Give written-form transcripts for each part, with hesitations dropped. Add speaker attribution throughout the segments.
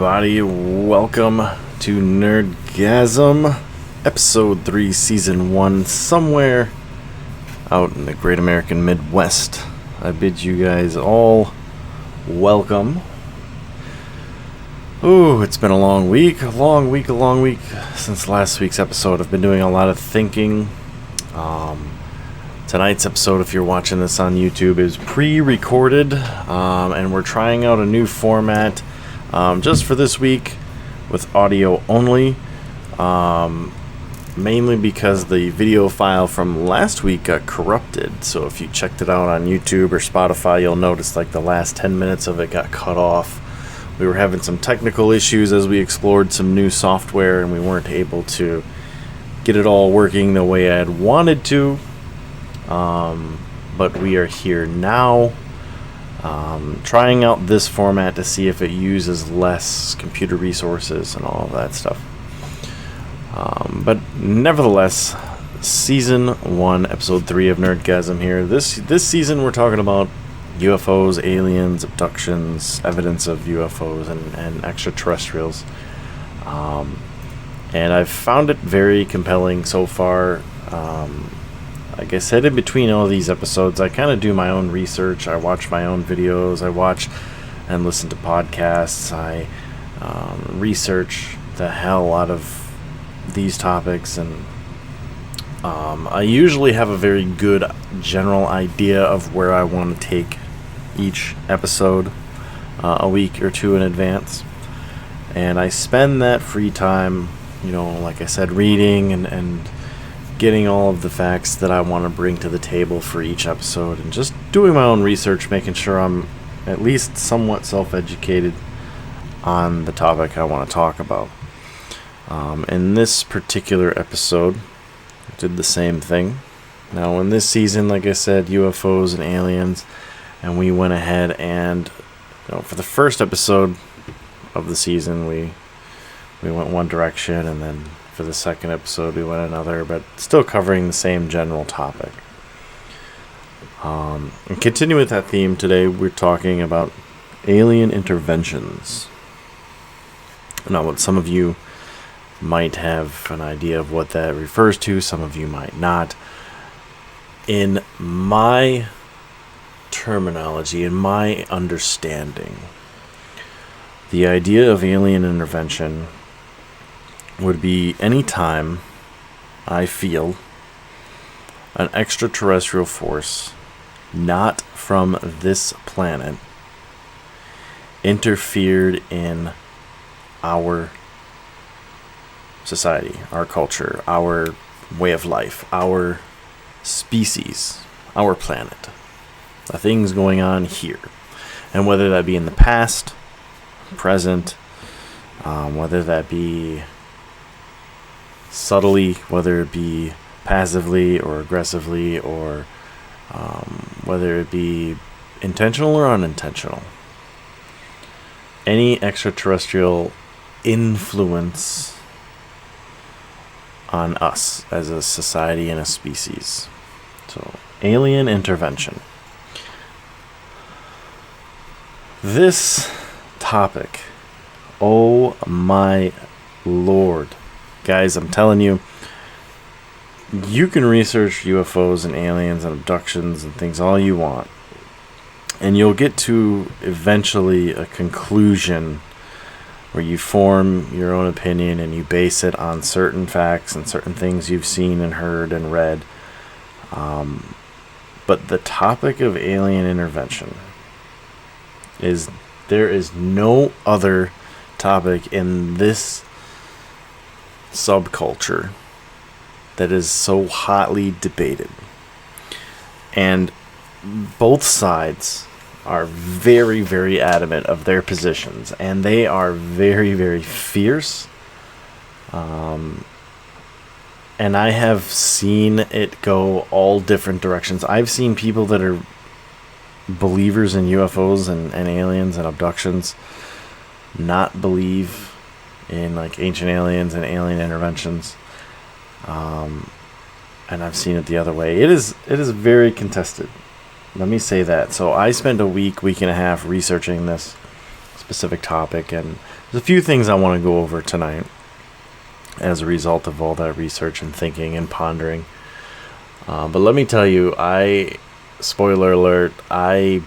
Speaker 1: everybody. Welcome to NerdGasm, Episode 3, Season 1, somewhere out in the Great American Midwest. I bid you guys all welcome. Ooh, it's been a long week since last week's episode. I've been doing a lot of thinking. Tonight's episode, if you're watching this on YouTube, is pre-recorded, and we're trying out a new format just for this week with audio only, mainly because the video file from last week got corrupted. So if you checked it out on YouTube or Spotify, you'll notice like the last 10 minutes of it got cut off. We were having some technical issues as we explored some new software, and we weren't able to get it all working the way I had wanted to. But we are here now, trying out this format to see if it uses less computer resources and all of that stuff. But nevertheless, Season 1, Episode 3 of NerdGasm here. This season we're talking about UFOs, aliens, abductions, evidence of UFOs and extraterrestrials. And I've found it very compelling so far. Like I said, in between all these episodes, I kind of do my own research. I watch my own videos. I watch and listen to podcasts. I research the hell out of these topics, and I usually have a very good general idea of where I want to take each episode a week or two in advance. And I spend that free time, like I said, reading and getting all of the facts that I want to bring to the table for each episode, and just doing my own research, making sure I'm at least somewhat self-educated on the topic I want to talk about. In this particular episode, I did the same thing. Now, in this season, like I said, UFOs and aliens, and we went ahead and, for the first episode of the season, we went one direction, and then for the second episode we went another, but still covering the same general topic. And continuing with that theme, today we're talking about alien interventions. Now, what some of you might have an idea of what that refers to, some of you might not. In my terminology, in my understanding, the idea of alien intervention would be any time I feel an extraterrestrial force not from this planet interfered in our society, our culture, our way of life, our species, our planet, the things going on here. And whether that be in the past, present, whether that be subtly, whether it be passively or aggressively, or whether it be intentional or unintentional. Any extraterrestrial influence on us as a society and a species. So, alien intervention. This topic, oh my Lord. Guys, I'm telling you, you can research UFOs and aliens and abductions and things all you want, and you'll get to eventually a conclusion where you form your own opinion and you base it on certain facts and certain things you've seen and heard and read. But the topic of alien intervention there is no other topic in this subculture that is so hotly debated, and both sides are very, very adamant of their positions, and they are very, very fierce. And I have seen it go all different directions. I've seen people that are believers in UFOs and aliens and abductions not believe in like ancient aliens and alien interventions, and I've seen it the other way. It is very contested. Let me say that. So I spent a week and a half researching this specific topic and There's a few things I want to go over tonight as a result of all that research and thinking and pondering. But let me tell you, spoiler alert, I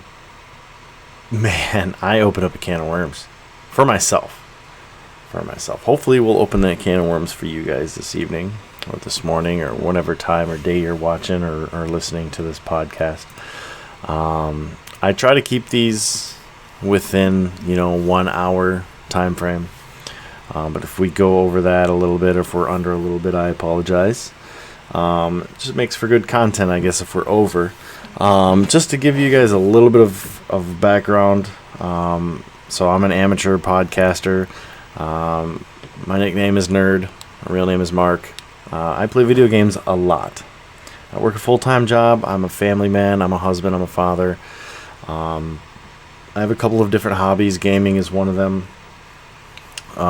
Speaker 1: opened up a can of worms for myself. Hopefully we'll open that can of worms for you guys this evening or this morning or whatever time or day you're watching or listening to this podcast. I try to keep these within 1 hour time frame. But if we go over that a little bit, or if we're under a little bit, I apologize. It just makes for good content, I guess, if we're over. Just to give you guys a little bit of background. So I'm an amateur podcaster. My nickname is Nerd. My real name is Mark. I play video games a lot. I work a full-time job. I'm a family man. I'm a husband. I'm a father. I have a couple of different hobbies. Gaming is one of them.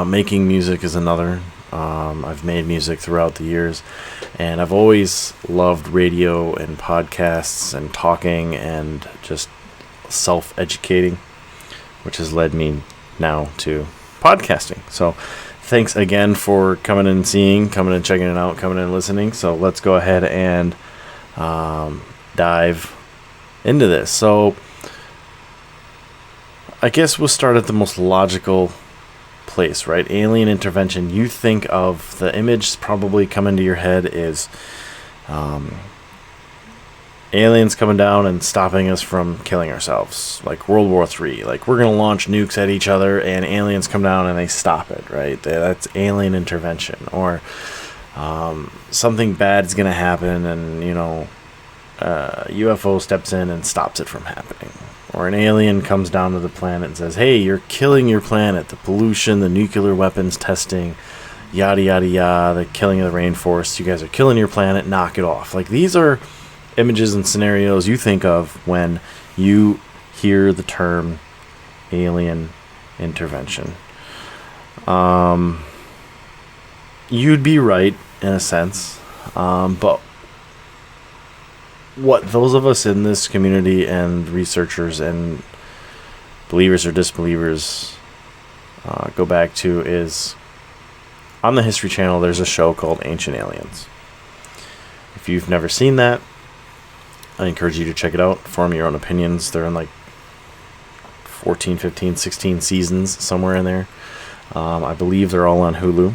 Speaker 1: Making music is another. I've made music throughout the years, and I've always loved radio and podcasts and talking and just self-educating, which has led me now to podcasting. So thanks again for coming and checking it out, coming and listening. So let's go ahead and dive into this. So I guess we'll start at the most logical place, right? Alien intervention. You think of the image probably coming to your head is aliens coming down and stopping us from killing ourselves, like World War III. Like, we're going to launch nukes at each other and aliens come down and they stop it, right? That's alien intervention. Or something bad's going to happen and, UFO steps in and stops it from happening. Or an alien comes down to the planet and says, hey, you're killing your planet. The pollution, the nuclear weapons testing, yada, yada, yada, the killing of the rainforest. You guys are killing your planet. Knock it off. Like, these are images and scenarios you think of when you hear the term alien intervention. You'd be right in a sense. But what those of us in this community and researchers and believers or disbelievers go back to is, on the History Channel, there's a show called Ancient Aliens. If you've never seen that, I encourage you to check it out, form your own opinions. They're in like 14, 15, 16 seasons, somewhere in there. I believe they're all on Hulu.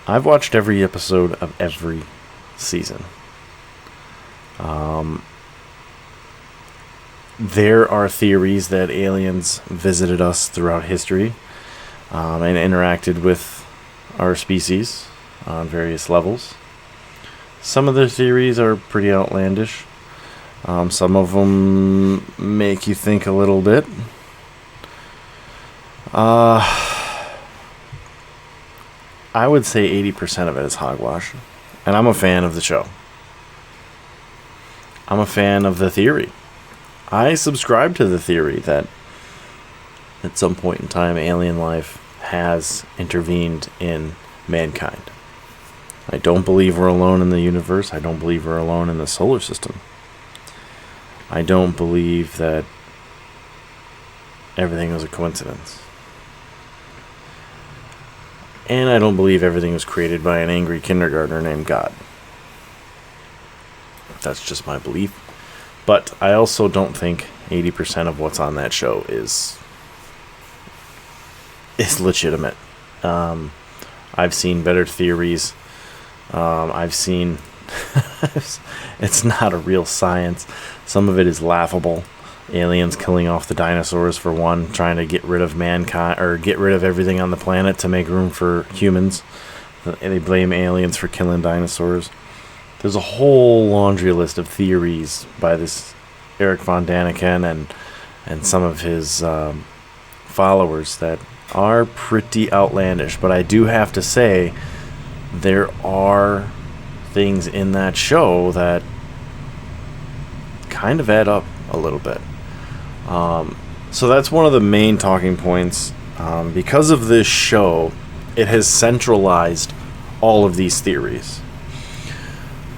Speaker 1: I've watched every episode of every season. There are theories that aliens visited us throughout history and interacted with our species on various levels. Some of the theories are pretty outlandish. Some of them make you think a little bit. I would say 80% of it is hogwash. And I'm a fan of the show. I'm a fan of the theory. I subscribe to the theory that at some point in time, alien life has intervened in mankind. I don't believe we're alone in the universe. I don't believe we're alone in the solar system. I don't believe that everything was a coincidence. And I don't believe everything was created by an angry kindergartner named God. That's just my belief. But I also don't think 80% of what's on that show is legitimate. I've seen better theories. I've seen it's not a real science. Some of it is laughable. Aliens killing off the dinosaurs for one, trying to get rid of mankind or get rid of everything on the planet to make room for humans. They blame aliens for killing dinosaurs. There's a whole laundry list of theories by this Eric von Daniken and some of his followers that are pretty outlandish. But I do have to say, there are things in that show that kind of add up a little bit. So that's one of the main talking points. Because of this show, it has centralized all of these theories.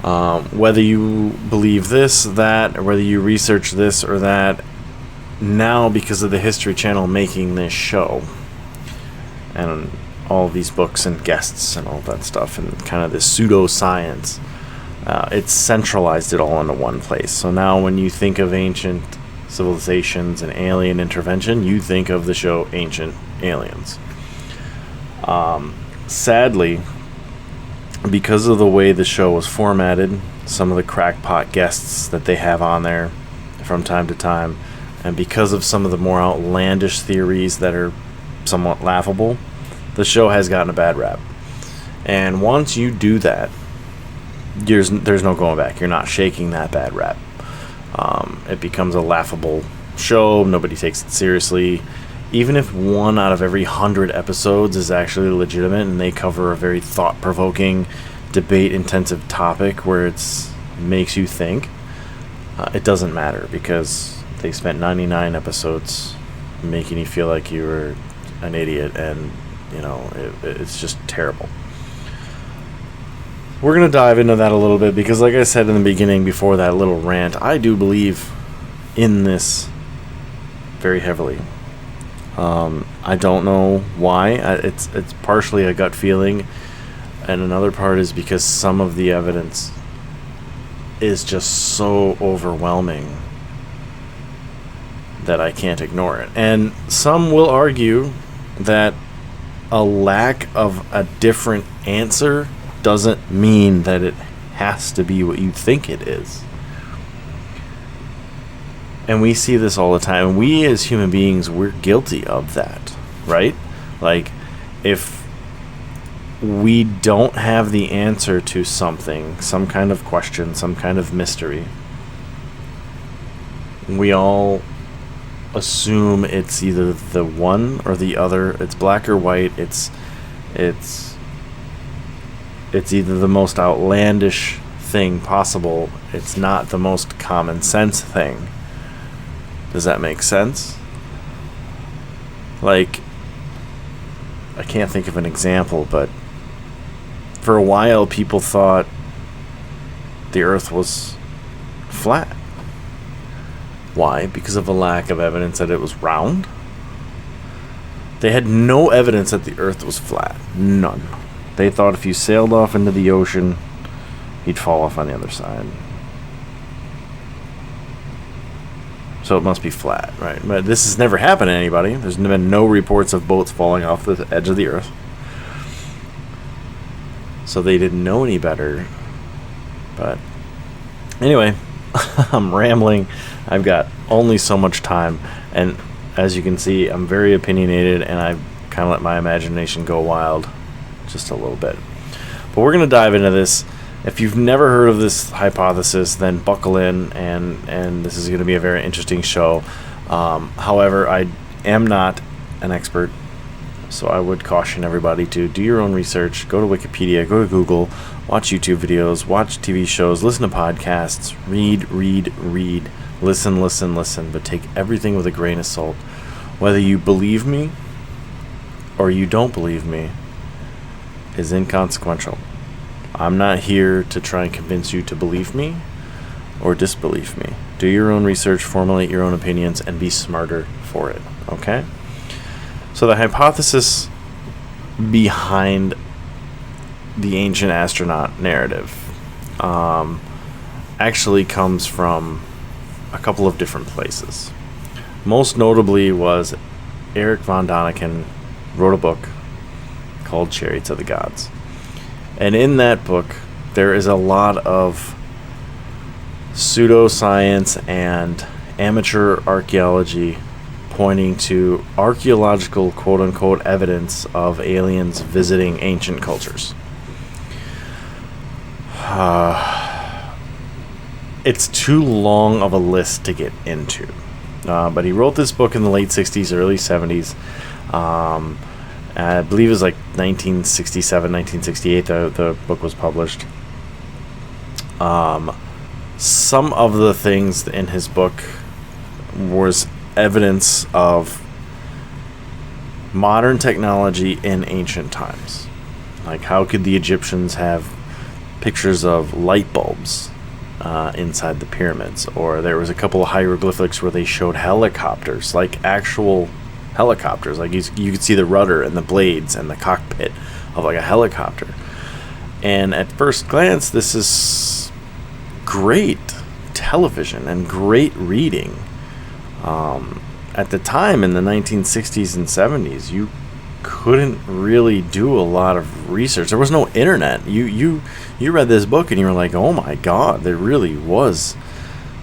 Speaker 1: Whether you believe this, that, or whether you research this or that, now, because of the History Channel making this show, and all these books and guests and all that stuff, and kind of this pseudoscience, it's centralized it all into one place. So now when you think of ancient civilizations and alien intervention, you think of the show Ancient Aliens. Sadly, because of the way the show was formatted, some of the crackpot guests that they have on there from time to time, and because of some of the more outlandish theories that are somewhat laughable, the show has gotten a bad rap. And once you do that, there's no going back. You're not shaking that bad rap. It becomes a laughable show. Nobody takes it seriously. Even if 1 out of every 100 episodes is actually legitimate and they cover a very thought-provoking, debate-intensive topic where it makes you think, it doesn't matter, because they spent 99 episodes making you feel like you were an idiot, and it's just terrible. We're going to dive into that a little bit, because like I said in the beginning before that little rant, I do believe in this very heavily. I don't know why. It's partially a gut feeling, and another part is because some of the evidence is just so overwhelming that I can't ignore it. And some will argue that a lack of a different answer doesn't mean that it has to be what you think it is. And we see this all the time. We as human beings, we're guilty of that, right? Like, if we don't have the answer to something, some kind of question, some kind of mystery, we all assume it's either the one or the other. It's black or white. It's either the most outlandish thing possible. It's not the most common sense thing. Does that make sense? Like, I can't think of an example, but for a while people thought the Earth was flat. Why? Because of a lack of evidence that it was round. They had no evidence that the Earth was flat. None. They thought if you sailed off into the ocean, you'd fall off on the other side. So it must be flat, right? But this has never happened to anybody. There's been no reports of boats falling off the edge of the Earth. So they didn't know any better. But anyway, I'm rambling. I've got only so much time. And as you can see, I'm very opinionated, and I kind of let my imagination go wild just a little bit. But we're going to dive into this. If you've never heard of this hypothesis, then buckle in, and this is going to be a very interesting show. However, I am not an expert, so I would caution everybody to do your own research. Go to Wikipedia, go to Google, watch YouTube videos, watch TV shows, listen to podcasts, read, listen, but take everything with a grain of salt. Whether you believe me or you don't believe me is inconsequential. I'm not here to try and convince you to believe me or disbelieve me. Do your own research, formulate your own opinions, and be smarter for it, okay? So the hypothesis behind the ancient astronaut narrative actually comes from a couple of different places. Most notably was Eric von Däniken wrote a book called Chariots of the Gods. And in that book, there is a lot of pseudoscience and amateur archaeology pointing to archaeological quote-unquote evidence of aliens visiting ancient cultures. It's too long of a list to get into. But he wrote this book in the late 60s, early 70s. I believe it was like 1967, 1968 the book was published. Some of the things in his book was evidence of modern technology in ancient times. Like, how could the Egyptians have pictures of light bulbs inside the pyramids. Or there was a couple of hieroglyphics where they showed helicopters, like actual helicopters. Like you could see the rudder and the blades and the cockpit of like a helicopter. And at first glance, this is great television and great reading. At the time, in the 1960s and 70s, you couldn't really do a lot of research. There was no internet. You read this book and you were like, oh my god, there really was.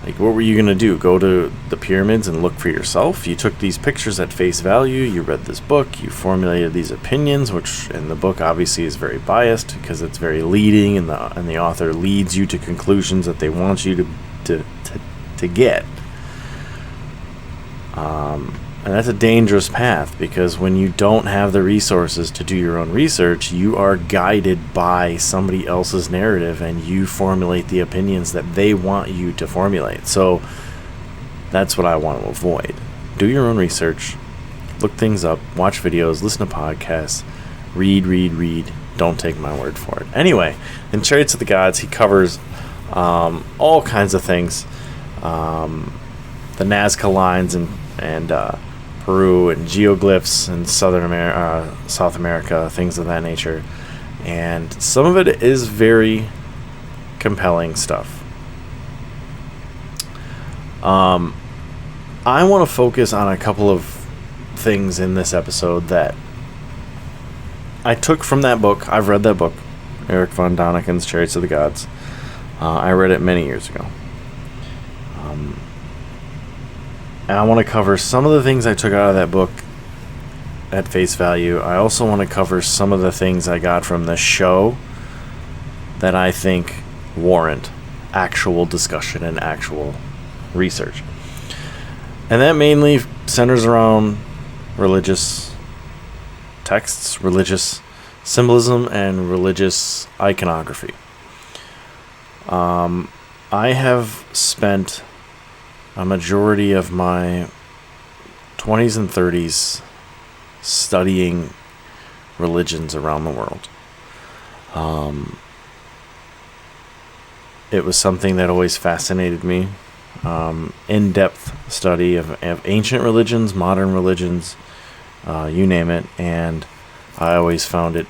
Speaker 1: Like, what were you going to do? Go to the pyramids and look for yourself? You took these pictures at face value, you read this book, you formulated these opinions, which in the book obviously is very biased because it's very leading, and the author leads you to conclusions that they want you to get. And that's a dangerous path, because when you don't have the resources to do your own research, you are guided by somebody else's narrative, and you formulate the opinions that they want you to formulate. So that's what I want to avoid. Do your own research, look things up, watch videos, listen to podcasts, read. Don't take my word for it. Anyway, in Chariots of the Gods, he covers all kinds of things. The Nazca lines and Peru, and geoglyphs in South America, things of that nature. And some of it is very compelling stuff. I want to focus on a couple of things in this episode that I took from that book. I've read that book, Eric von Daniken's Chariots of the Gods. I read it many years ago. And I want to cover some of the things I took out of that book at face value. I also want to cover some of the things I got from the show that I think warrant actual discussion and actual research. And that mainly centers around religious texts, religious symbolism, and religious iconography. I have spent a majority of my 20s and 30s studying religions around the world. It was something that always fascinated me. In-depth study of ancient religions, modern religions, you name it, and I always found it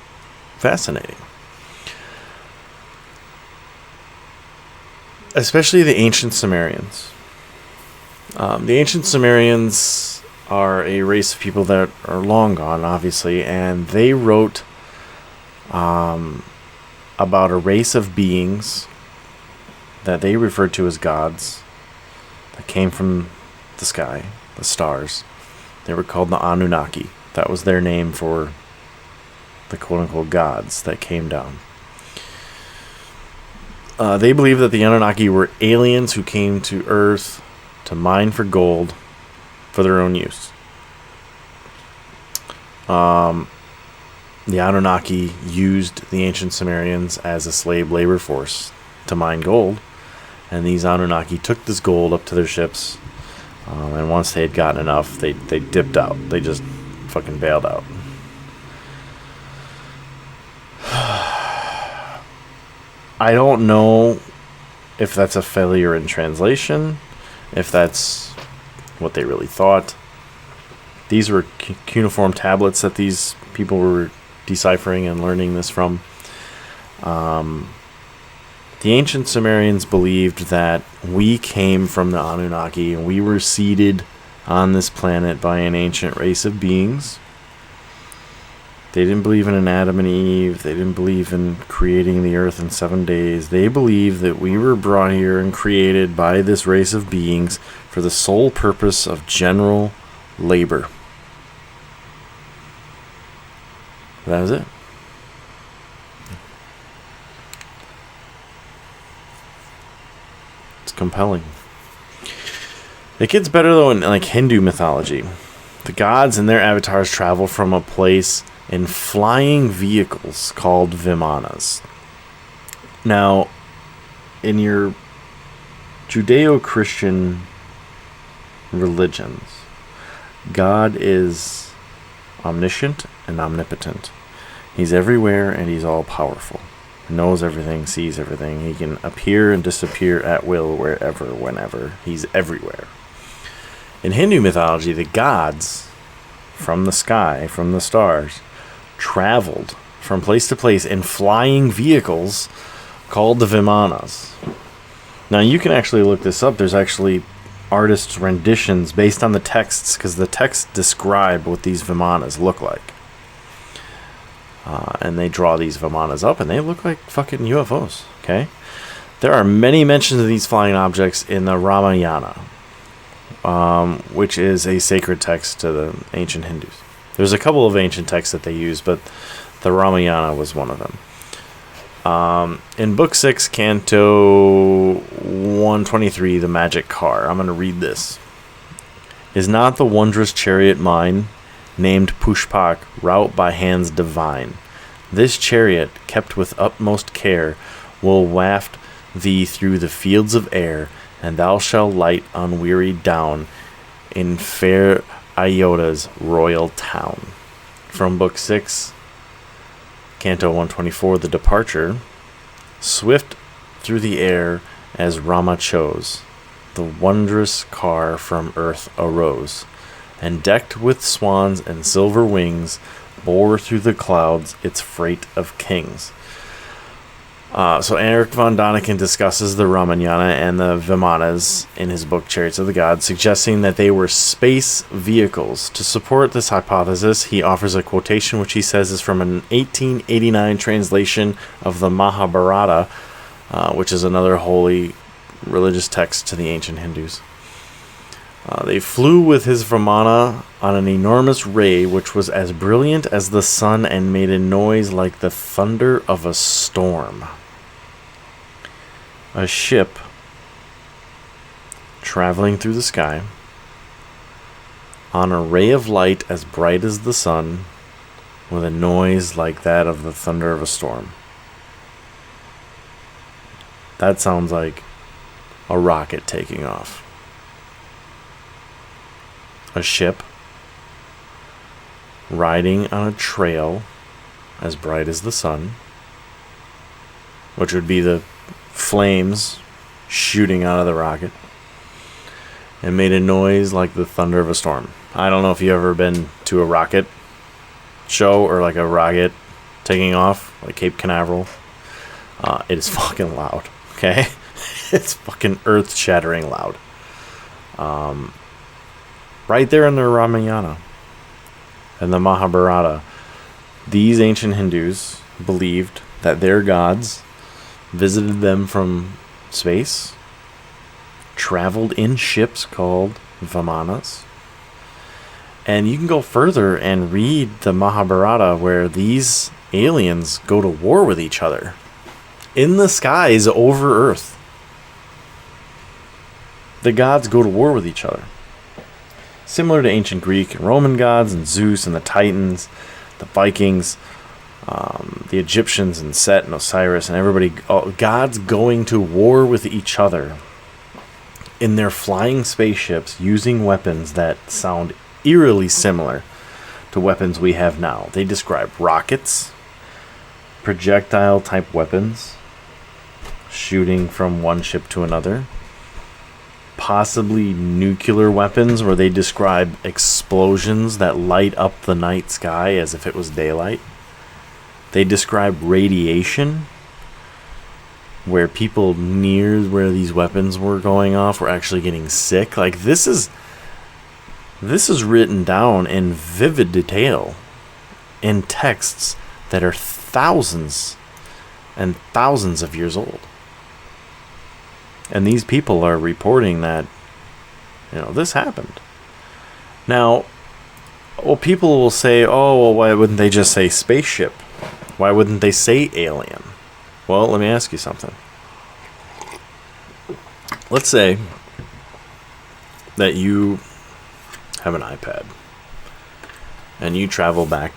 Speaker 1: fascinating. Especially the ancient Sumerians. The ancient Sumerians are a race of people that are long gone, obviously, and they wrote about a race of beings that they referred to as gods that came from the sky, the stars. They were called the Anunnaki. That was their name for the quote-unquote gods that came down. They believed that the Anunnaki were aliens who came to Earth to mine for gold for their own use. The Anunnaki used the ancient Sumerians as a slave labor force to mine gold, and these Anunnaki took this gold up to their ships, and once they had gotten enough, they dipped out. They just fucking bailed out. I don't know if that's a failure in translation, if that's what they really thought. These were cuneiform tablets that these people were deciphering and learning this from. The ancient Sumerians believed that we came from the Anunnaki and we were seeded on this planet by an ancient race of beings. They didn't believe in an Adam and Eve. They didn't believe in creating the earth in 7 days. They believed that we were brought here and created by this race of beings for the sole purpose of general labor. That was it. It's compelling. It gets better though in like Hindu mythology. The gods and their avatars travel from a place in flying vehicles called vimanas. Now, in your Judeo-Christian religions, God is omniscient and omnipotent. He's everywhere and he's all powerful. knows everything, sees everything. He can appear and disappear at will wherever, whenever. He's everywhere. In Hindu mythology, the gods from the sky, from the stars, traveled from place to place in flying vehicles called the Vimanas. Now, you can actually look this up. There's actually artists' renditions based on the texts, because the texts describe what these Vimanas look like. And they draw these Vimanas up, and they look like fucking UFOs, okay? There are many mentions of these flying objects in the Ramayana, which is a sacred text to the ancient Hindus. There's a couple of ancient texts that they use, but the Ramayana was one of them. In Book 6, Canto 123, The Magic Car, I'm going to read this. Is not the wondrous chariot mine, named Pushpak, wrought by hands divine? This chariot, kept with utmost care, will waft thee through the fields of air, and thou shalt light unwearied down in fair Ayoda's royal town. From Book 6, Canto 124, The Departure. Swift through the air as Rama chose, the wondrous car from earth arose, and decked with swans and silver wings, bore through the clouds its freight of kings. So Eric von Daniken discusses the Ramayana and the Vimanas in his book Chariots of the Gods, suggesting that they were space vehicles. To support this hypothesis, he offers a quotation which he says is from an 1889 translation of the Mahabharata, which is another holy religious text to the ancient Hindus. They flew with his Vimana on an enormous ray which was as brilliant as the sun and made a noise like the thunder of a storm. A ship traveling through the sky on a ray of light as bright as the sun with a noise like that of the thunder of a storm. That sounds like a rocket taking off. A ship riding on a trail as bright as the sun, which would be the flames shooting out of the rocket, and made a noise like the thunder of a storm. I don't know if you've ever been to a rocket show or like a rocket taking off, like Cape Canaveral. It is fucking loud, okay? It's fucking earth-shattering loud. Right there in the Ramayana and the Mahabharata, these ancient Hindus believed that their gods visited them from space, traveled in ships called Vimanas. And you can go further and read the Mahabharata, where these aliens go to war with each other in the skies over Earth. The gods go to war with each other. Similar to ancient Greek and Roman gods and Zeus and the Titans, the Vikings, the Egyptians and Set and Osiris and everybody, gods going to war with each other in their flying spaceships using weapons that sound eerily similar to weapons we have now. They describe rockets, projectile type weapons, shooting from one ship to another, possibly nuclear weapons where they describe explosions that light up the night sky as if it was daylight. They describe radiation where people near where these weapons were going off were actually getting sick. Like, this is written down in vivid detail in texts that are thousands and thousands of years old. And these people are reporting that, this happened. Now, people will say, why wouldn't they just say spaceship? Why wouldn't they say alien? Well, let me ask you something. Let's say that you have an iPad and you travel back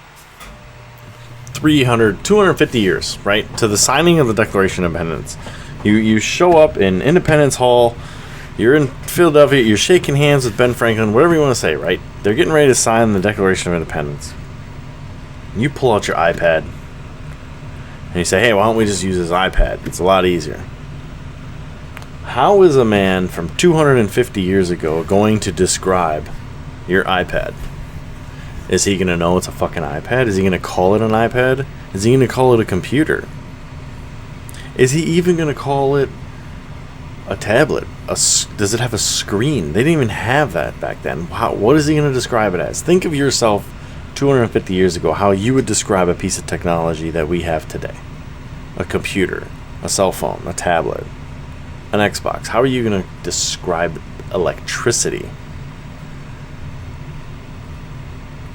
Speaker 1: 250 years, right, to the signing of the Declaration of Independence. You show up in Independence Hall, you're in Philadelphia, you're shaking hands with Ben Franklin, whatever you want to say, right? They're getting ready to sign the Declaration of Independence. You pull out your iPad, And you say, hey, why don't we just use his iPad? It's a lot easier. How is a man from 250 years ago going to describe your iPad? Is he going to know it's a fucking iPad? Is he going to call it an iPad? Is he going to call it a computer? Is he even going to call it a tablet? Does it have a screen? They didn't even have that back then. What is he going to describe it as? Think of yourself 250 years ago, how you would describe a piece of technology that we have today. A computer, a cell phone, a tablet, an Xbox. How are you going to describe electricity?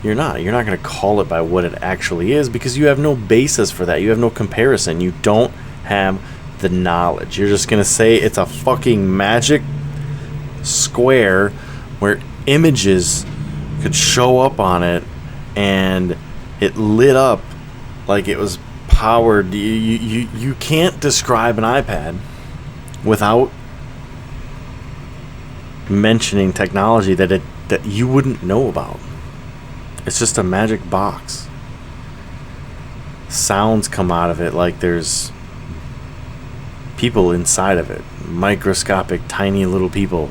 Speaker 1: You're not going to call it by what it actually is, because you have no basis for that. You have no comparison. You don't have the knowledge. You're just going to say it's a fucking magic square where images could show up on it and it lit up like it was powered. You can't describe an iPad without mentioning technology that you wouldn't know about. It's just a magic box. Sounds come out of it like there's people inside of it. Microscopic, tiny little people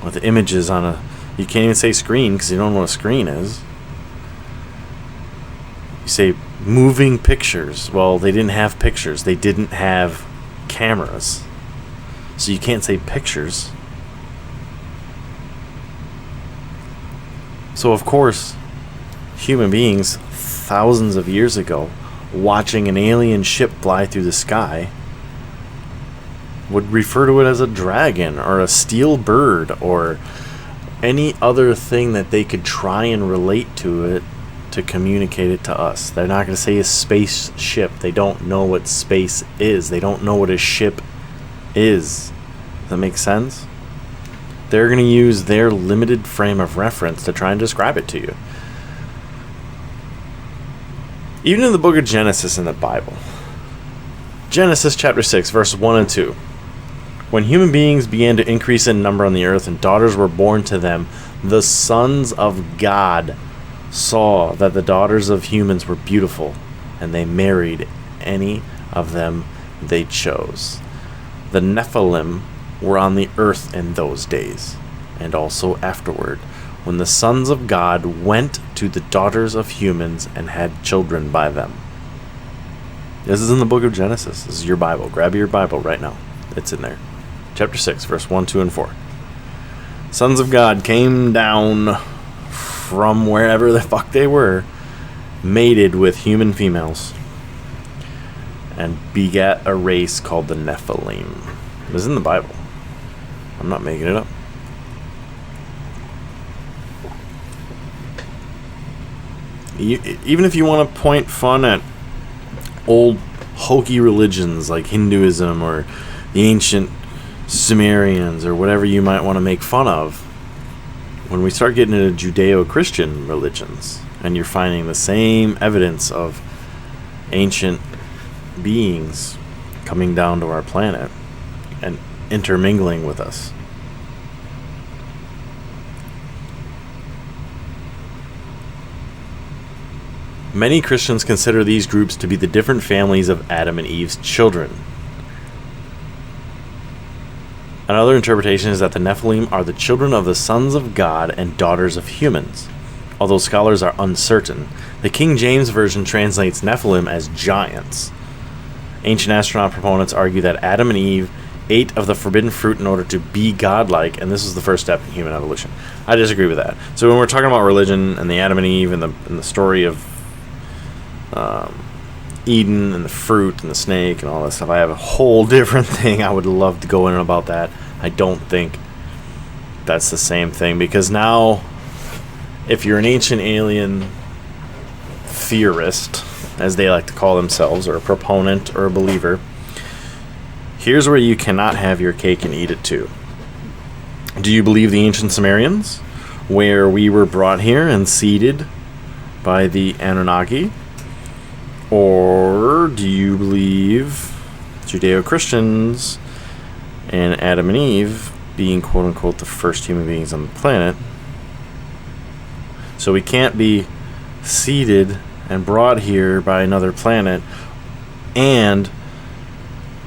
Speaker 1: with images on a... You can't even say screen because you don't know what a screen is. You say moving pictures. Well, they didn't have pictures. They didn't have cameras. So you can't say pictures. So, of course, human beings thousands of years ago watching an alien ship fly through the sky would refer to it as a dragon or a steel bird or any other thing that they could try and relate to it to communicate it to us. They're not going to say a spaceship. They don't know what space is. They don't know what a ship is. Does that make sense? They're going to use their limited frame of reference to try and describe it to you. Even in the book of Genesis in the Bible, Genesis chapter 6, verse 1 and 2. When human beings began to increase in number on the earth and daughters were born to them, the sons of God saw that the daughters of humans were beautiful, and they married any of them they chose. The Nephilim were on the earth in those days, and also afterward, when the sons of God went to the daughters of humans and had children by them. This is in the book of Genesis. This is your Bible. Grab your Bible right now. It's in there. Chapter 6, verse 1, 2, and 4. Sons of God came down from wherever the fuck they were, mated with human females, and begat a race called the Nephilim. It was in the Bible. I'm not making it up. Even if you want to point fun at old hokey religions like Hinduism or the ancient Sumerians or whatever you might want to make fun of, when we start getting into Judeo-Christian religions and you're finding the same evidence of ancient beings coming down to our planet and intermingling with us, many Christians consider these groups to be the different families of Adam and Eve's children. Another interpretation is that the Nephilim are the children of the sons of God and daughters of humans. Although scholars are uncertain, the King James Version translates Nephilim as giants. Ancient astronaut proponents argue that Adam and Eve ate of the forbidden fruit in order to be godlike, and this was the first step in human evolution. I disagree with that. So when we're talking about religion and the Adam and Eve and the story of Eden and the fruit and the snake and all that stuff, I have a whole different thing. I would love to go in about that. I don't think that's the same thing, because now if you're an ancient alien theorist, as they like to call themselves, or a proponent or a believer, here's where you cannot have your cake and eat it too. Do you believe the ancient Sumerians, where we were brought here and seeded by the Anunnaki? Or do you believe Judeo-Christians and Adam and Eve being quote-unquote the first human beings on the planet? So we can't be seeded and brought here by another planet and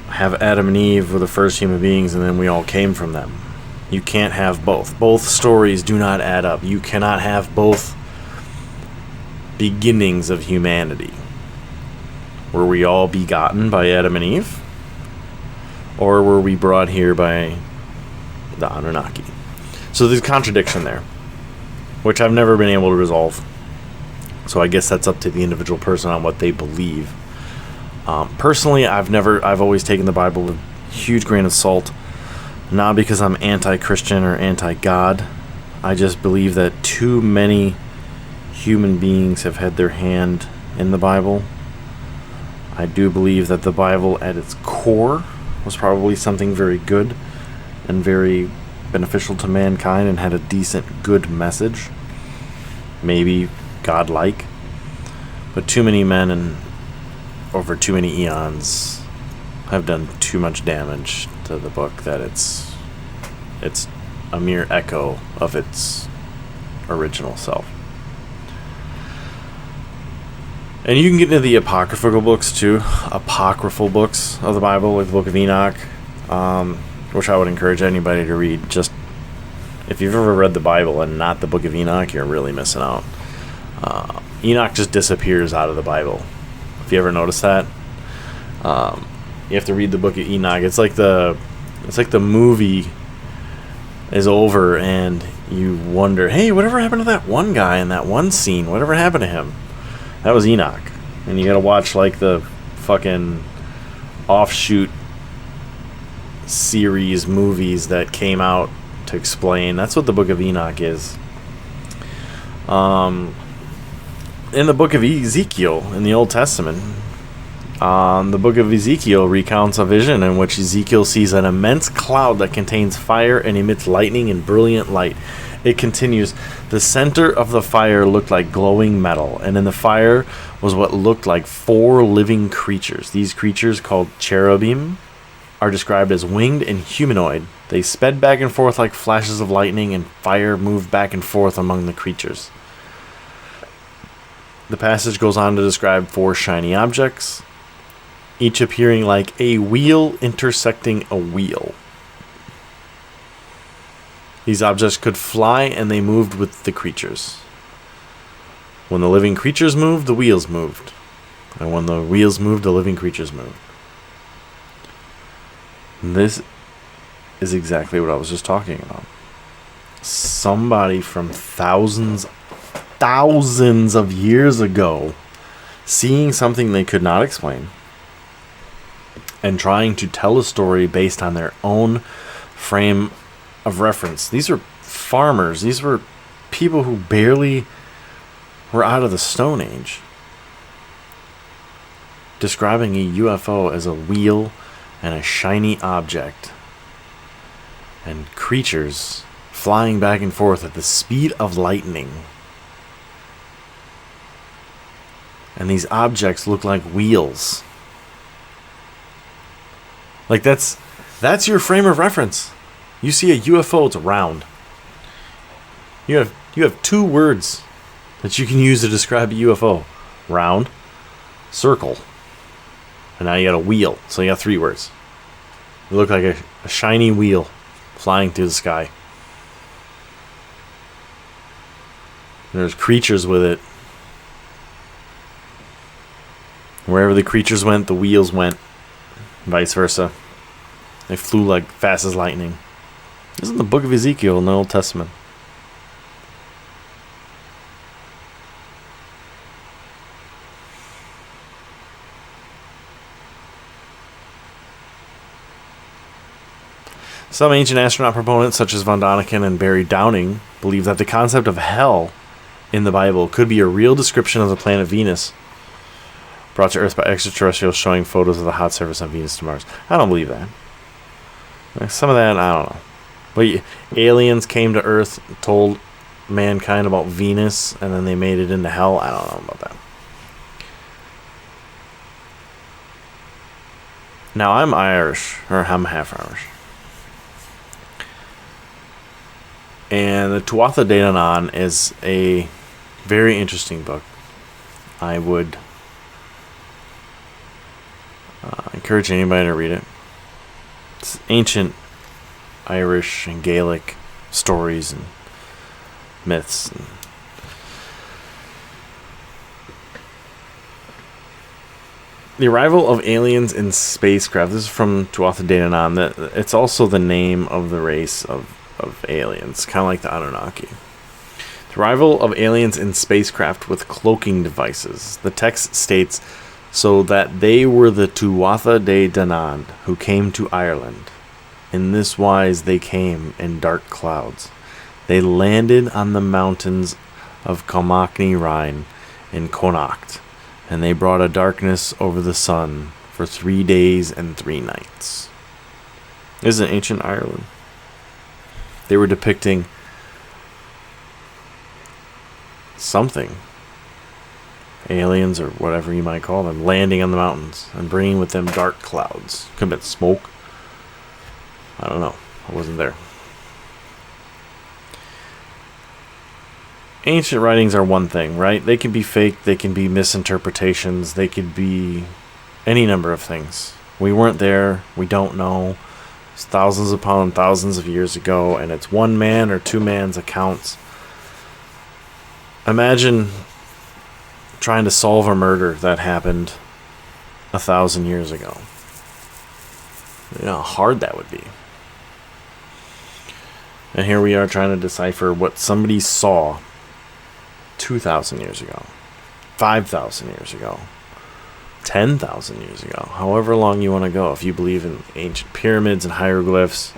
Speaker 1: have Adam and Eve were the first human beings, and then we all came from them. You can't have both. Both stories do not add up. You cannot have both beginnings of humanity. Were we all begotten by Adam and Eve? Or were we brought here by the Anunnaki? So there's a contradiction there, which I've never been able to resolve. So I guess that's up to the individual person on what they believe. Personally, I've always taken the Bible with a huge grain of salt. Not because I'm anti-Christian or anti-God. I just believe that too many human beings have had their hand in the Bible. I do believe that the Bible at its core was probably something very good and very beneficial to mankind and had a decent, good message. Maybe godlike. But too many men and over too many eons have done too much damage to the book that it's a mere echo of its original self. And you can get into the apocryphal books too, apocryphal books of the Bible, like the Book of Enoch, which I would encourage anybody to read. Just if you've ever read the Bible and not the Book of Enoch, you're really missing out. Enoch just disappears out of the Bible. If you ever notice that, you have to read the Book of Enoch. It's like the movie is over and you wonder, hey, whatever happened to that one guy in that one scene? Whatever happened to him? That was Enoch. And you gotta watch like the fucking offshoot series movies that came out to explain. That's what the Book of Enoch is. In the Book of Ezekiel in the Old Testament, the Book of Ezekiel recounts a vision in which Ezekiel sees an immense cloud that contains fire and emits lightning and brilliant light. It continues, the center of the fire looked like glowing metal, and in the fire was what looked like 4 living creatures. These creatures, called cherubim, are described as winged and humanoid. They sped back and forth like flashes of lightning, and fire moved back and forth among the creatures. The passage goes on to describe 4 shiny objects, each appearing like a wheel intersecting a wheel. These objects could fly, and they moved with the creatures. When the living creatures moved, the wheels moved. And when the wheels moved, the living creatures moved. And this is exactly what I was just talking about. Somebody from thousands of years ago seeing something they could not explain and trying to tell a story based on their own frame of reference. These are farmers. These were people who barely were out of the Stone Age, describing a UFO as a wheel and a shiny object and creatures flying back and forth at the speed of lightning. And these objects look like wheels. Like that's your frame of reference. You see a UFO, it's round. You have 2 words that you can use to describe a UFO. Round, circle. And now you got a wheel. So you got 3 words. They look like a shiny wheel flying through the sky. And there's creatures with it. Wherever the creatures went, the wheels went. Vice versa. They flew like fast as lightning. This is in the Book of Ezekiel in the Old Testament. Some ancient astronaut proponents, such as von Däniken and Barry Downing, believe that the concept of hell in the Bible could be a real description of the planet Venus, brought to Earth by extraterrestrials showing photos of the hot surface on Venus to Mars. I don't believe that. Some of that, I don't know. But aliens came to Earth, told mankind about Venus, and then they made it into hell. I don't know about that. Now, I'm Irish, or I'm half Irish. And the Tuatha De Danann is a very interesting book. I would encourage anybody to read it. It's ancient Irish and Gaelic stories and myths. The arrival of aliens in spacecraft. This is from Tuatha De Danann. It's also the name of the race of aliens, kind of like the Anunnaki. The arrival of aliens in spacecraft with cloaking devices. The text states, so that they were the Tuatha De Danann who came to Ireland. In this wise they came in dark clouds. They landed on the mountains of Comachny Rhine in Connacht, and they brought a darkness over the sun for 3 days and 3 nights. This is in ancient Ireland. They were depicting something, aliens or whatever you might call them, landing on the mountains and bringing with them dark clouds. Could have been smoke. I don't know. I wasn't there. Ancient writings are one thing, right? They can be fake, they can be misinterpretations, they could be any number of things. We weren't there, we don't know. It's thousands upon thousands of years ago, and it's one man or two man's accounts. Imagine trying to solve a murder that happened 1,000 years ago. You know how hard that would be. And here we are trying to decipher what somebody saw 2,000 years ago, 5,000 years ago, 10,000 years ago, however long you want to go. If you believe in ancient pyramids and hieroglyphs,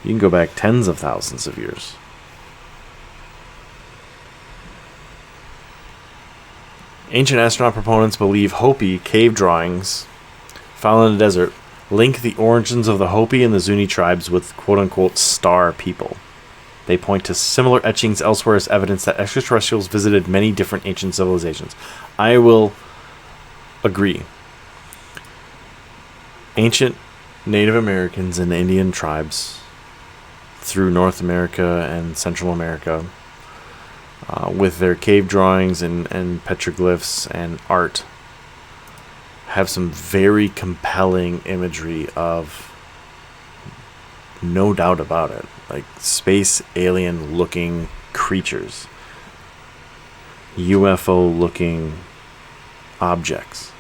Speaker 1: you can go back tens of thousands of years. Ancient astronaut proponents believe Hopi cave drawings found in the desert link the origins of the Hopi and the Zuni tribes with quote-unquote star people. They point to similar etchings elsewhere as evidence that extraterrestrials visited many different ancient civilizations. I will agree. Ancient Native Americans and Indian tribes through North America and Central America, with their cave drawings and petroglyphs and art, have some very compelling imagery of, no doubt about it, like space alien looking creatures, UFO looking objects.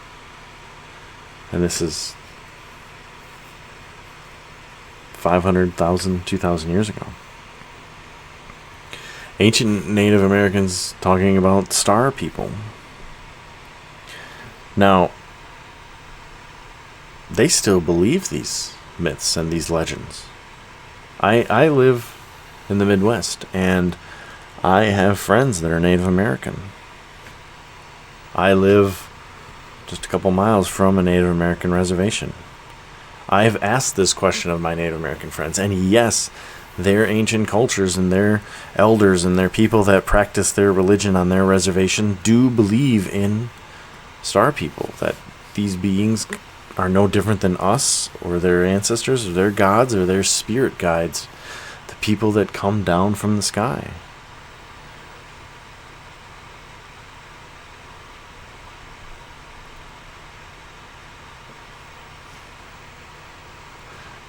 Speaker 1: And this is 500,000, 2,000 years ago. Ancient Native Americans talking about star people. Now, they still believe these myths and these legends. I live in the Midwest, and I have friends that are Native American. I live just a couple miles from a Native American reservation. I've asked this question of my Native American friends, and yes, their ancient cultures and their elders and their people that practice their religion on their reservation do believe in star people, that these beings are no different than us or their ancestors or their gods or their spirit guides, the people that come down from the sky.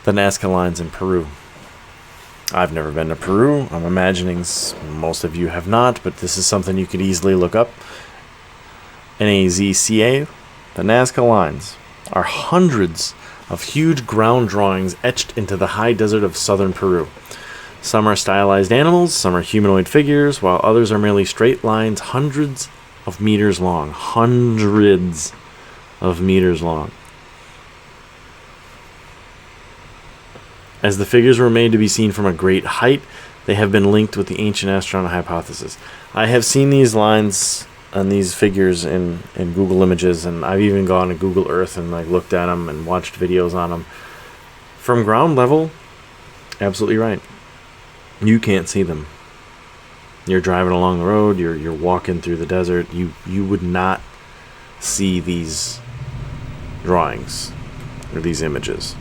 Speaker 1: The Nazca lines in Peru. I've never been to Peru. I'm imagining most of you have not, but this is something you could easily look up. NAZCA, the Nazca lines, are hundreds of huge ground drawings etched into the high desert of southern Peru. Some are stylized animals, some are humanoid figures, while others are merely straight lines hundreds of meters long. Hundreds of meters long. As the figures were made to be seen from a great height, they have been linked with the ancient astronaut hypothesis. I have seen these lines and these figures in Google Images, and I've even gone to Google Earth and looked at them and watched videos on them. From ground level, absolutely right. You can't see them. You're driving along the road, you're walking through the desert, you would not see these drawings or these images.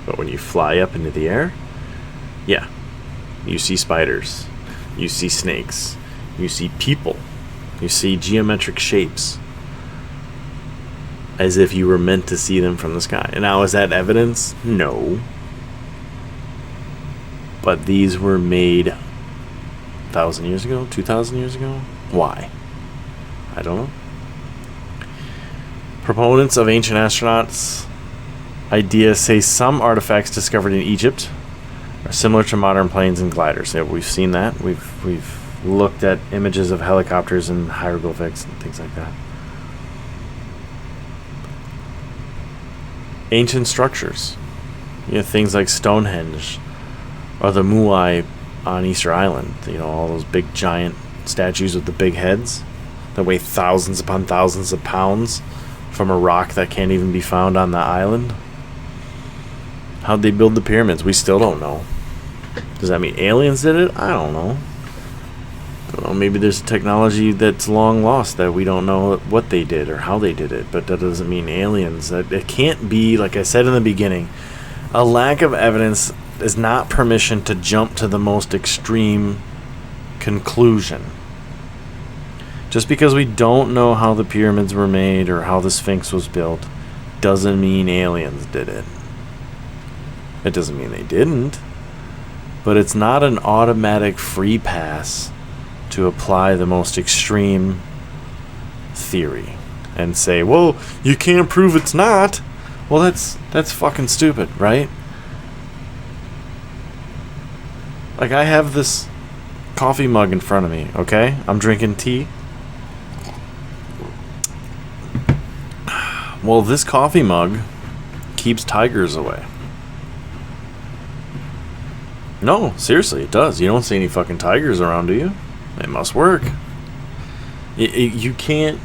Speaker 1: But when you fly up into the air, yeah, you see spiders, you see snakes, you see people, you see geometric shapes. as if you were meant to see them from the sky. And now, is that evidence? No. But these were made 1,000 years ago, 2,000 years ago. Why? I don't know. Proponents of ancient astronauts' ideas say some artifacts discovered in Egypt are similar to modern planes and gliders. Yeah, we've seen that. We've looked at images of helicopters and hieroglyphics and things like that. Ancient structures. You know, things like Stonehenge or the Moai on Easter Island. You know, all those big giant statues with the big heads that weigh thousands upon thousands of pounds from a rock that can't even be found on the island. How'd they build the pyramids? We still don't know. Does that mean aliens did it? I don't know. Maybe there's a technology that's long lost that we don't know what they did or how they did it, but that doesn't mean aliens. It can't be, like I said in the beginning, a lack of evidence is not permission to jump to the most extreme conclusion. Just because we don't know how the pyramids were made or how the Sphinx was built doesn't mean aliens did it. It doesn't mean they didn't, but it's not an automatic free pass to apply the most extreme theory and say, well, you can't prove it's not. Well, that's fucking stupid, right? Like, I have this coffee mug in front of me, okay? I'm drinking tea. Well, this coffee mug keeps tigers away. No, seriously, it does. You don't see any fucking tigers around, do you? It must work. You can't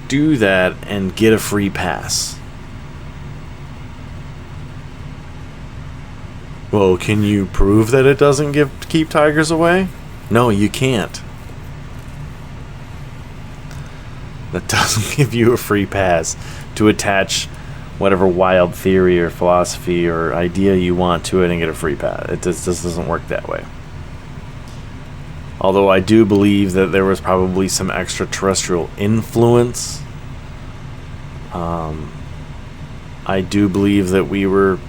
Speaker 1: do that and get a free pass. Well, can you prove that it doesn't keep tigers away? No, you can't. That doesn't give you a free pass to attach whatever wild theory or philosophy or idea you want to it and get a free pass. It just doesn't work that way. Although I do believe that there was probably some extraterrestrial influence. I do believe that we were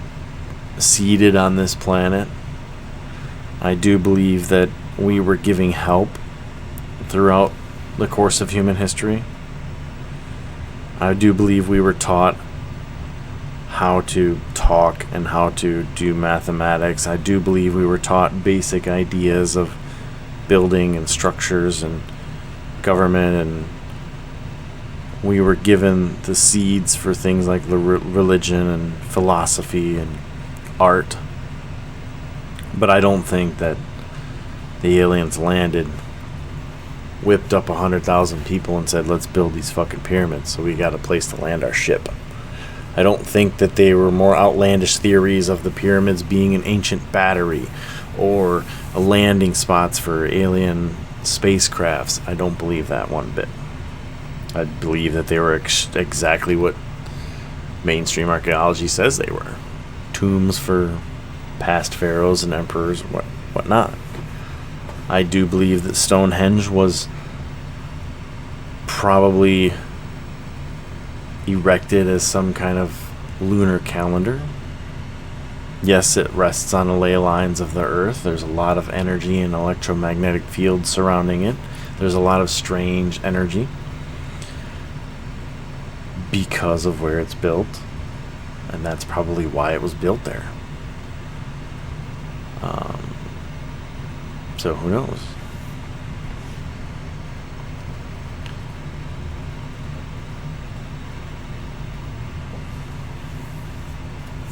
Speaker 1: seeded on this planet. I do believe that we were giving help throughout the course of human history. I do believe we were taught how to talk and how to do mathematics. I do believe we were taught basic ideas of building and structures and government, and we were given the seeds for things like religion and philosophy and art. But I don't think that the aliens landed, whipped up 100,000 people and said, let's build these fucking pyramids so we got a place to land our ship. I don't think that they were more outlandish theories of the pyramids being an ancient battery or a landing spots for alien spacecrafts. I don't believe that one bit. I believe that they were exactly what mainstream archaeology says they were. Tombs for past pharaohs and emperors, whatnot. I do believe that Stonehenge was probably erected as some kind of lunar calendar. Yes, it rests on the ley lines of the Earth. There's a lot of energy and electromagnetic fields surrounding it. There's a lot of strange energy because of where it's built, and that's probably why it was built there. So who knows?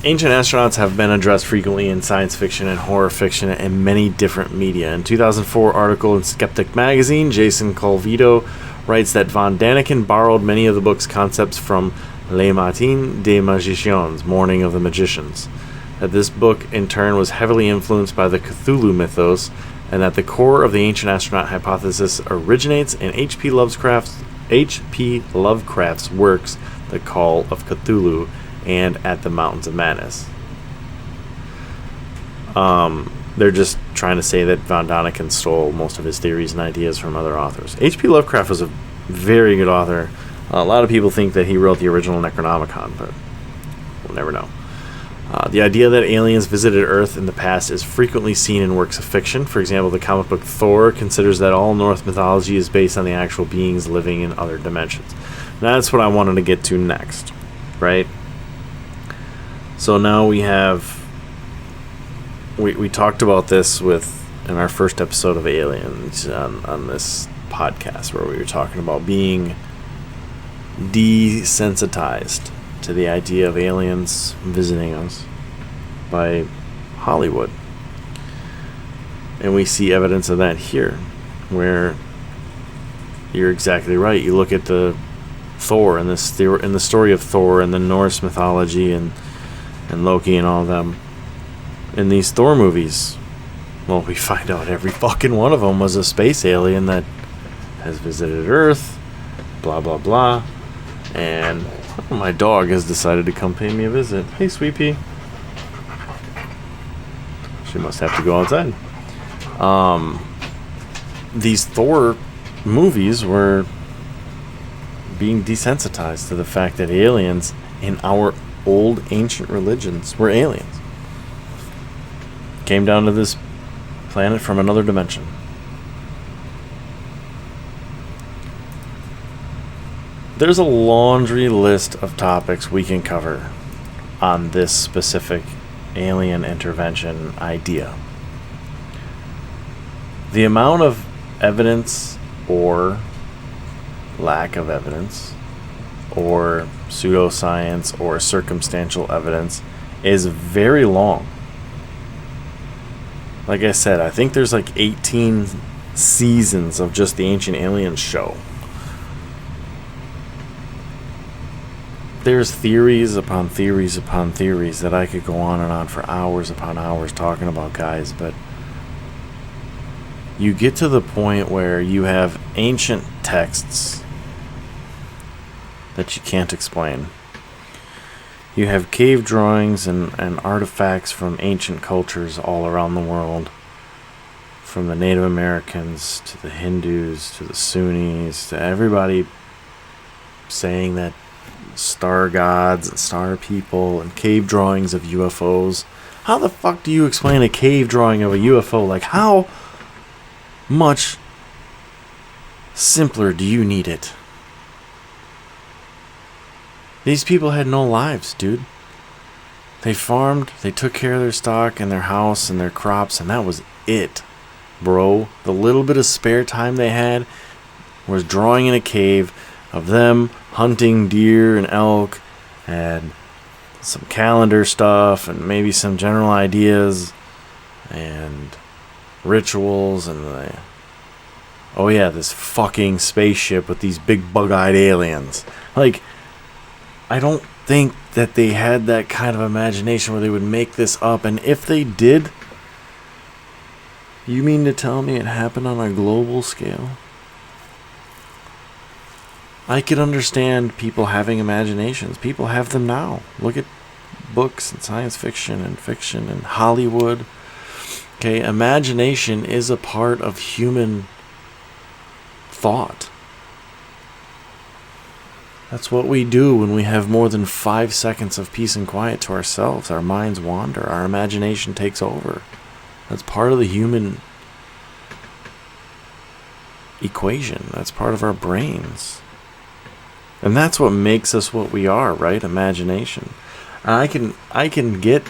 Speaker 1: Ancient astronauts have been addressed frequently in science fiction and horror fiction and many different media. In 2004 article in Skeptic magazine, Jason Colvito writes that Von Daniken borrowed many of the book's concepts from Le Matin des Magiciens, Morning of the Magicians. That this book, in turn, was heavily influenced by the Cthulhu mythos, and that the core of the ancient astronaut hypothesis originates in H.P. Lovecraft's works, The Call of Cthulhu and At the Mountains of Madness. They're just trying to say that Von Daniken stole most of his theories and ideas from other authors. H.P. Lovecraft was a very good author. A lot of people think that he wrote the original Necronomicon, but we'll never know. The idea that aliens visited Earth in the past is frequently seen in works of fiction. For example, the comic book Thor considers that all Norse mythology is based on the actual beings living in other dimensions. That's what I wanted to get to next, right? So now we have... We talked about this in our first episode of Aliens on this podcast, where we were talking about being desensitized to the idea of aliens visiting us by Hollywood. And we see evidence of that here, where you're exactly right. You look at the Thor in the story of Thor and the Norse mythology and Loki and all of them. In these Thor movies, well, we find out every fucking one of them was a space alien that has visited Earth, blah blah blah. And my dog has decided to come pay me a visit. Hey, sweet pea. She must have to go outside. These Thor movies were being desensitized to the fact that aliens in our old ancient religions were aliens. Came down to this planet from another dimension. There's a laundry list of topics we can cover on this specific alien intervention idea. The amount of evidence or lack of evidence or pseudoscience or circumstantial evidence is very long. Like I said, I think there's like 18 seasons of just the Ancient Aliens show. There's theories upon theories upon theories that I could go on and on for hours upon hours talking about, guys, but you get to the point where you have ancient texts that you can't explain. You have cave drawings and artifacts from ancient cultures all around the world, from the Native Americans to the Hindus to the Sunnis to everybody saying that star gods and star people and cave drawings of UFOs. How the fuck do you explain a cave drawing of a UFO? Like, how much simpler do you need it? These people had no lives, dude. They farmed, they took care of their stock and their house and their crops, and that was it, bro. The little bit of spare time they had was drawing in a cave of them hunting deer and elk and some calendar stuff and maybe some general ideas and rituals and this fucking spaceship with these big bug-eyed aliens. Like, I don't think that they had that kind of imagination where they would make this up. And if they did, you mean to tell me it happened on a global scale? I could understand people having imaginations. People have them now. Look at books and science fiction and Hollywood. Okay, imagination is a part of human thought. That's what we do when we have more than 5 seconds of peace and quiet to ourselves. Our minds wander. Our imagination takes over. That's part of the human equation. That's part of our brains. And that's what makes us what we are, right? Imagination. I can get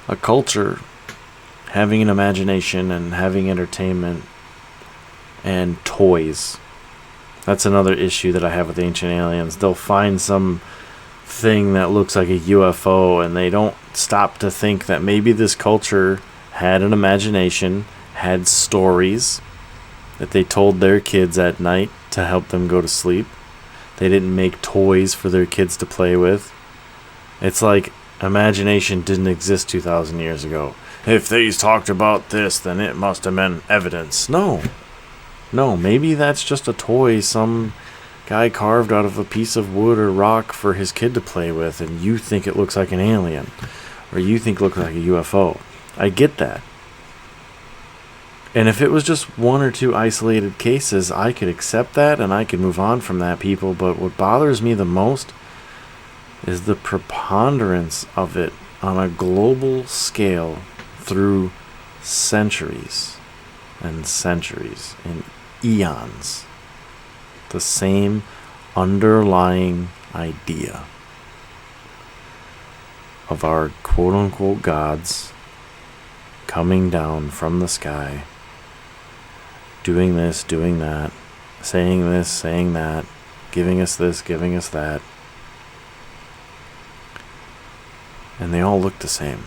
Speaker 1: a culture having an imagination and having entertainment and toys. That's another issue that I have with Ancient Aliens. They'll find some thing that looks like a UFO and they don't stop to think that maybe this culture had an imagination, had stories that they told their kids at night to help them go to sleep. They didn't make toys for their kids to play with. It's like imagination didn't exist 2,000 years ago. If they talked about this, then it must have been evidence. No, maybe that's just a toy some guy carved out of a piece of wood or rock for his kid to play with, and you think it looks like an alien, or you think it looks like a UFO. I get that. And if it was just one or two isolated cases, I could accept that and I could move on from that, people. But what bothers me the most is the preponderance of it on a global scale through centuries and centuries and eons. The same underlying idea of our quote-unquote gods coming down from the sky, doing this, doing that, saying this, saying that, giving us this, giving us that. And they all look the same.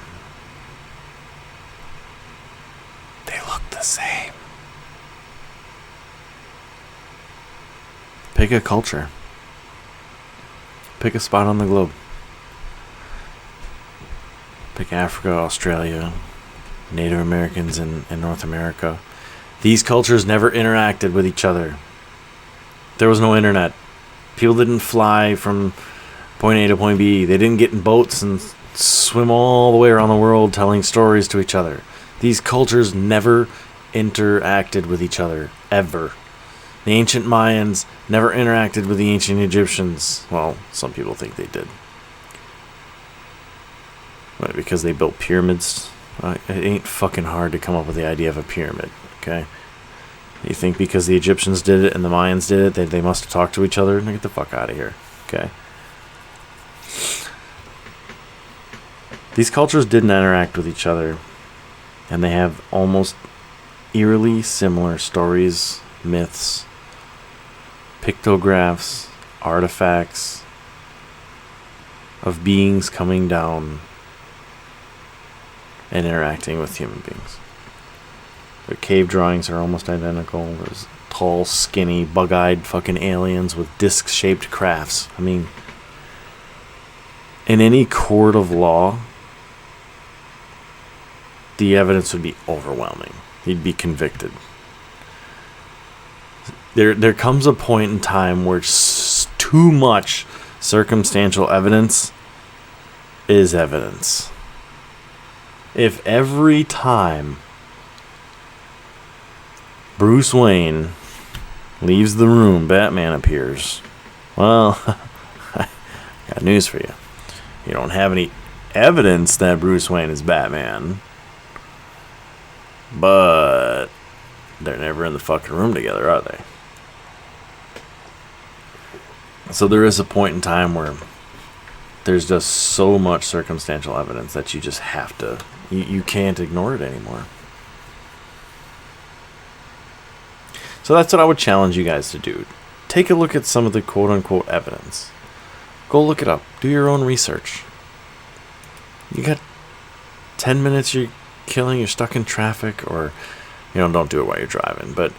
Speaker 1: They look the same. Pick a culture. Pick a spot on the globe. Pick Africa, Australia, Native Americans in North America. These cultures never interacted with each other. There was no internet. People didn't fly from point A to point B. They didn't get in boats and swim all the way around the world telling stories to each other. These cultures never interacted with each other, ever. The ancient Mayans never interacted with the ancient Egyptians. Well, some people think they did. Right, because they built pyramids. It ain't fucking hard to come up with the idea of a pyramid, okay? You think because the Egyptians did it and the Mayans did it, they must have talked to each other? Get the fuck out of here, okay? These cultures didn't interact with each other, and they have almost eerily similar stories, myths, pictographs, artifacts of beings coming down and interacting with human beings. Their cave drawings are almost identical. There's tall, skinny, bug-eyed fucking aliens with disc-shaped crafts. I mean, in any court of law, the evidence would be overwhelming. He'd be convicted. There comes a point in time where too much circumstantial evidence is evidence. If every time Bruce Wayne leaves the room, Batman appears, well, I got news for you. You don't have any evidence that Bruce Wayne is Batman, but they're never in the fucking room together, are they? So there is a point in time where there's just so much circumstantial evidence that you just have to, you can't ignore it anymore. So that's what I would challenge you guys to do. Take a look at some of the quote-unquote evidence. Go look it up. Do your own research. You got 10 minutes you're killing, you're stuck in traffic, or, don't do it while you're driving, but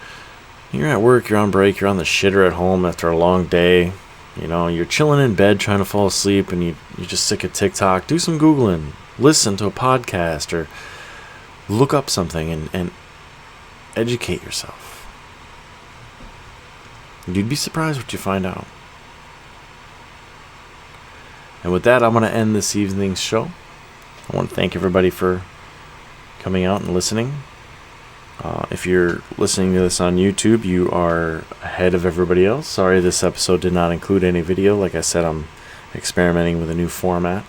Speaker 1: you're at work, you're on break, you're on the shitter at home after a long day, you're chilling in bed trying to fall asleep, and you're just sick of TikTok. Do some Googling. Listen to a podcast, or look up something and educate yourself. You'd be surprised what you find out. And with that, I'm going to end this evening's show. I want to thank everybody for coming out and listening. If you're listening to this on YouTube, you are ahead of everybody else. Sorry this episode did not include any video. Like I said, I'm experimenting with a new format.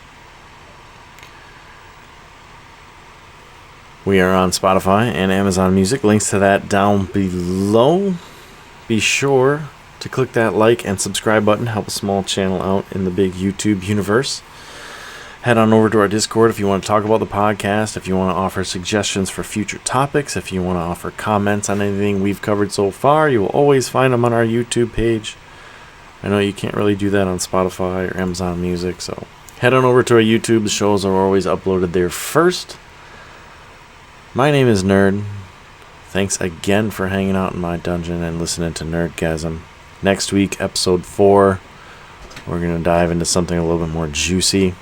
Speaker 1: We are on Spotify and Amazon Music. Links to that down below. Be sure to click that like and subscribe button. Help a small channel out in the big YouTube universe. Head on over to our Discord if you want to talk about the podcast, if you want to offer suggestions for future topics, if you want to offer comments on anything we've covered so far. You will always find them on our YouTube page. I know you can't really do that on Spotify or Amazon Music, so head on over to our YouTube. The shows are always uploaded there first. My name is Nerd. Thanks again for hanging out in my dungeon and listening to NerdGasm. Next week, episode 4, we're going to dive into something a little bit more juicy.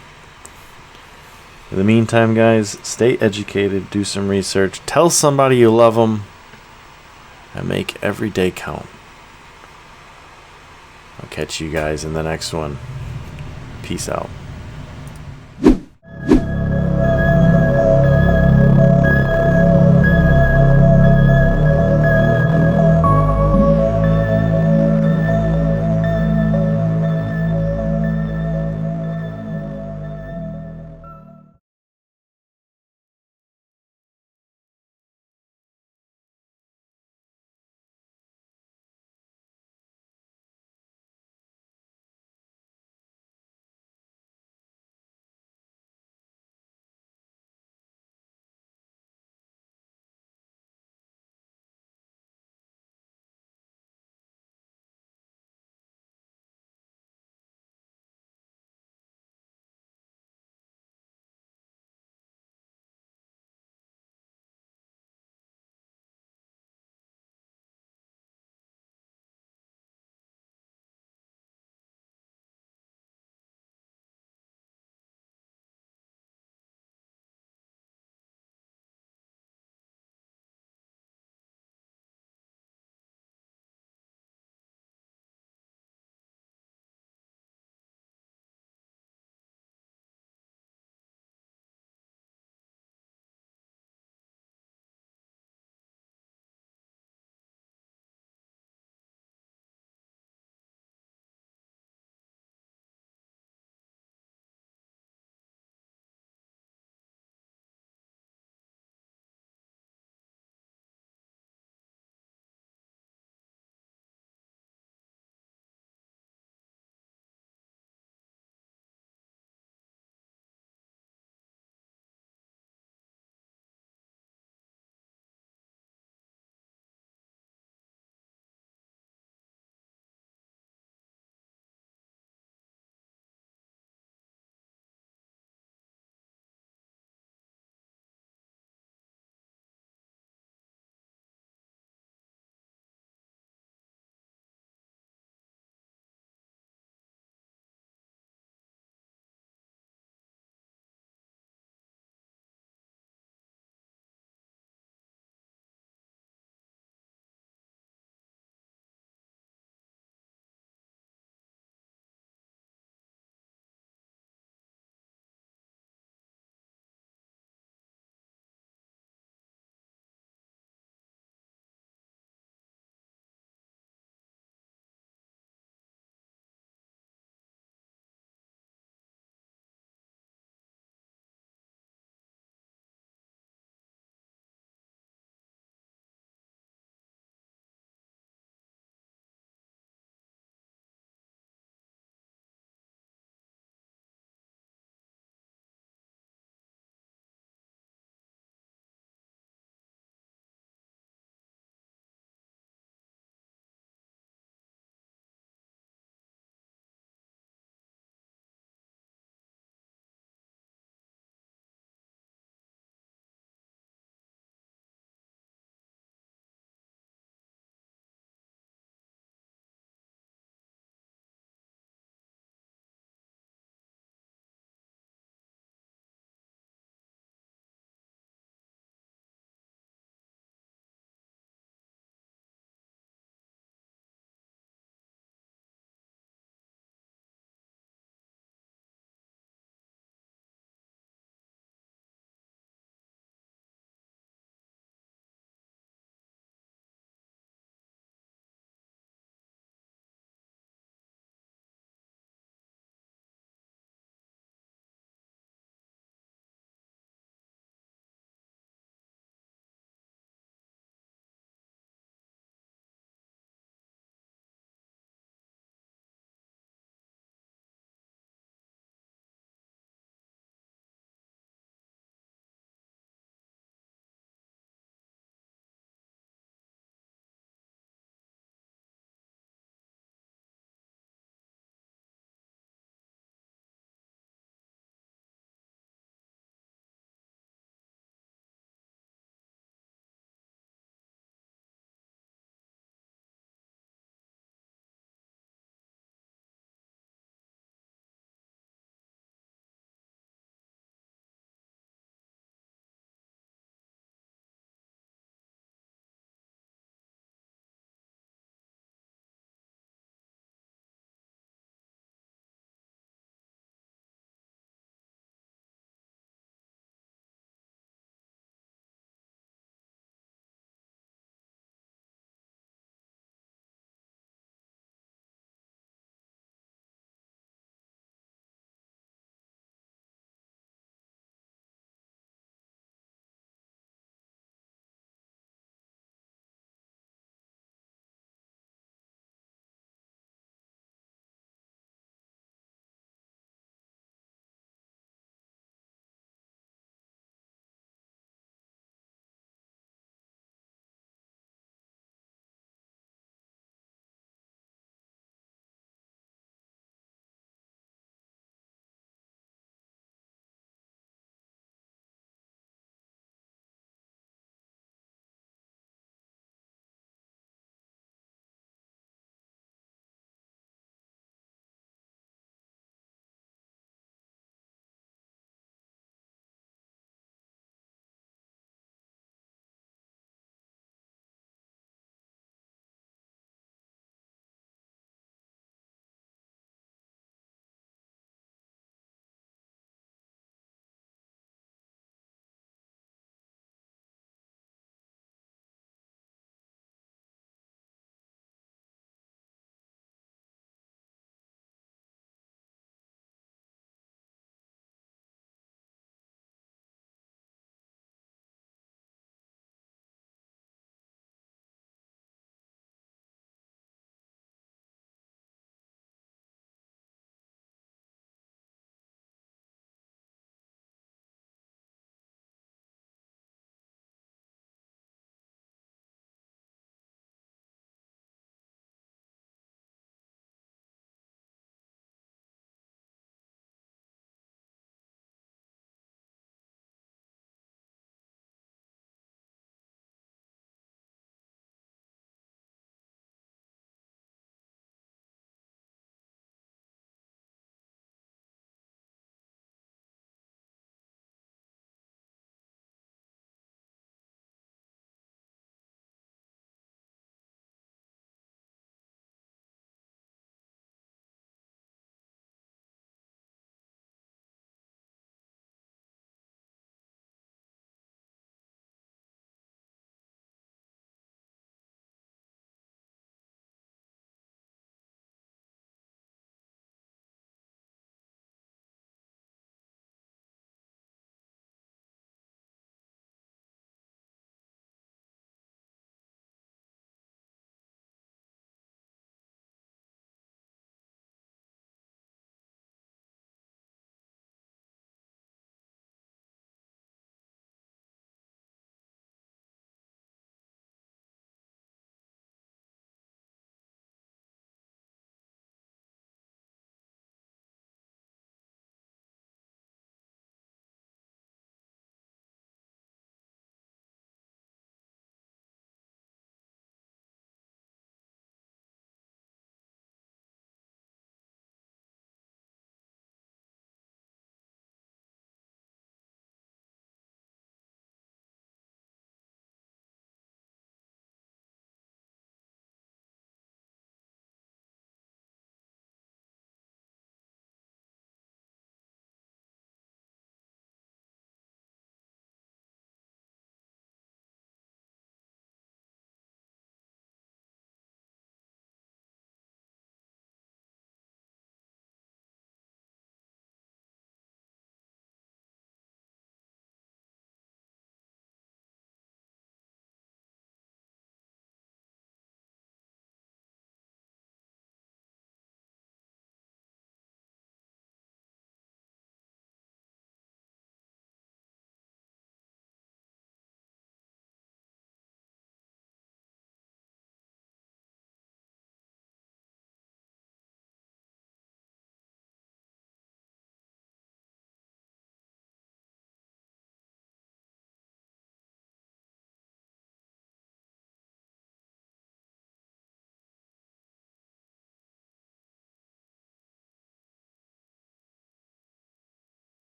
Speaker 1: In the meantime, guys, stay educated, do some research, tell somebody you love them, and make every day count. I'll catch you guys in the next one. Peace out.